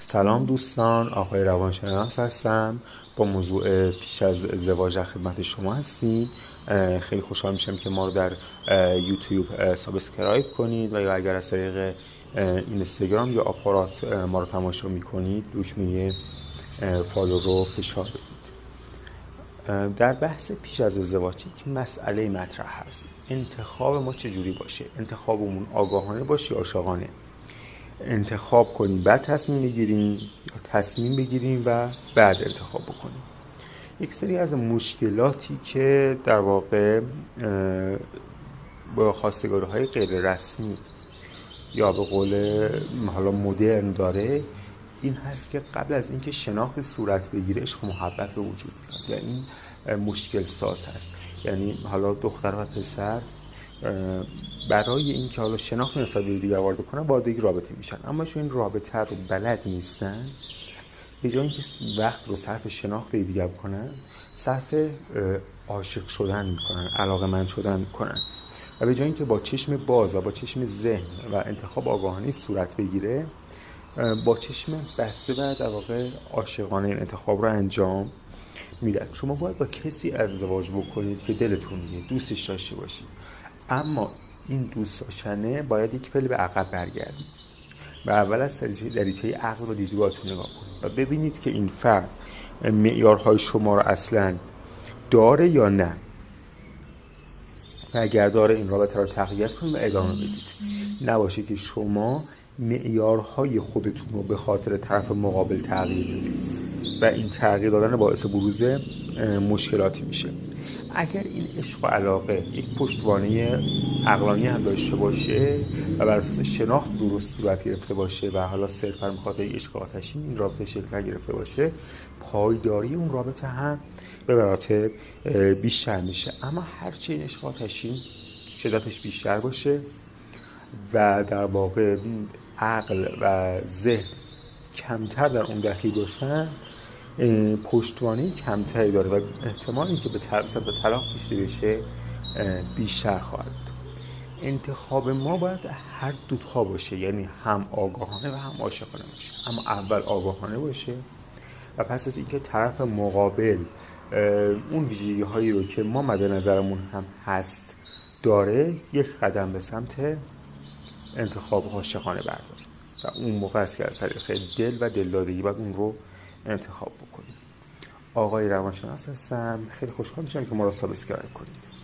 سلام دوستان، آقای روانشناس هستم. با موضوع پیش از ازدواج در خدمت شما هستیم. خیلی خوشحال میشم که ما رو در یوتیوب سابسکرایب کنید و یا اگر از طریق اینستاگرام یا آپارات ما رو تماشا میکنید دکمه فالو رو فشار بدید. در بحث پیش از ازدواج یک مسئله مطرح هست: انتخاب ما چجوری باشه؟ انتخابمون آگاهانه باشه یا عاشقانه؟ انتخاب کنیم بعد تصمیم بگیریم یا تصمیم بگیریم و بعد انتخاب بکنیم؟ یک سری از مشکلاتی که در واقع با خواستگاری‌های غیر رسمی یا به قول حالا مدرن داره این هست که قبل از اینکه شناخت صورت بگیره عشق و محبت به وجود میاد. یعنی مشکل ساز هست. یعنی حالا دختر و پسر برای اینکه حالا شناخت نسبت به دیگر وارد کنن وارد یک رابطه میشن، اما چون این رابطه رو بلد نیستن، به جای اینکه وقت رو صرف شناخت دیگر کنن صرف عاشق شدن میکنن، علاقه‌مند شدن میکنن و به جای اینکه با چشم باز و با چشم ذهن و انتخاب آگاهانه صورت بگیره، با چشم بسته و در واقع عاشقانه این انتخاب رو انجام میدن. شما باید با کسی ازدواج بکنید که دلتون میگه دوستش داشته باشید، اما این دوست داشتنه باید یک پله به عقب برگردید و اول از دریچه عقل و دیدگاهتون نگاه کنید و ببینید که این فرد معیارهای شما رو اصلا داره یا نه، و اگر داره این رابطه رو تقویت کنید و ادامه بدید. نباشه که شما معیارهای خودتون رو به خاطر طرف مقابل تغییر بدید و این تغییر دادن باعث بروز مشکلاتی میشه. اگر این عشق و علاقه یک پشتوانه عقلانی هم داشته باشه و بر اساس شناخت درست صورت گرفته باشه و حالا صرفاً به خاطر عشق آتشین این رابطه شکل نگرفته باشه، پایداری اون رابطه هم به مراتب بیشتر میشه. اما هرچی این عشق آتشین شدتش بیشتر باشه و در واقع عقل و ذهن کمتر در اون دخیل باشن، پشتوانه کمتری داره و احتمال اینکه به طلاق کشیده بشه بیشتر خواهد بود. انتخاب ما باید هر دوتا باشه، یعنی هم آگاهانه و هم عاشقانه باشه. اما اول آگاهانه باشه و پس از اینکه طرف مقابل اون ویژگی هایی رو که ما مد نظرمون هم هست داره، یک قدم به سمت انتخاب عاشقانه برداریم و اون موقع است که از طریق دل و دلدادگی باید اون رو انتخاب بکنیم. آقای روانشناس هستم. خیلی خوشحال میشم که ما رو سابسکرایب کنید.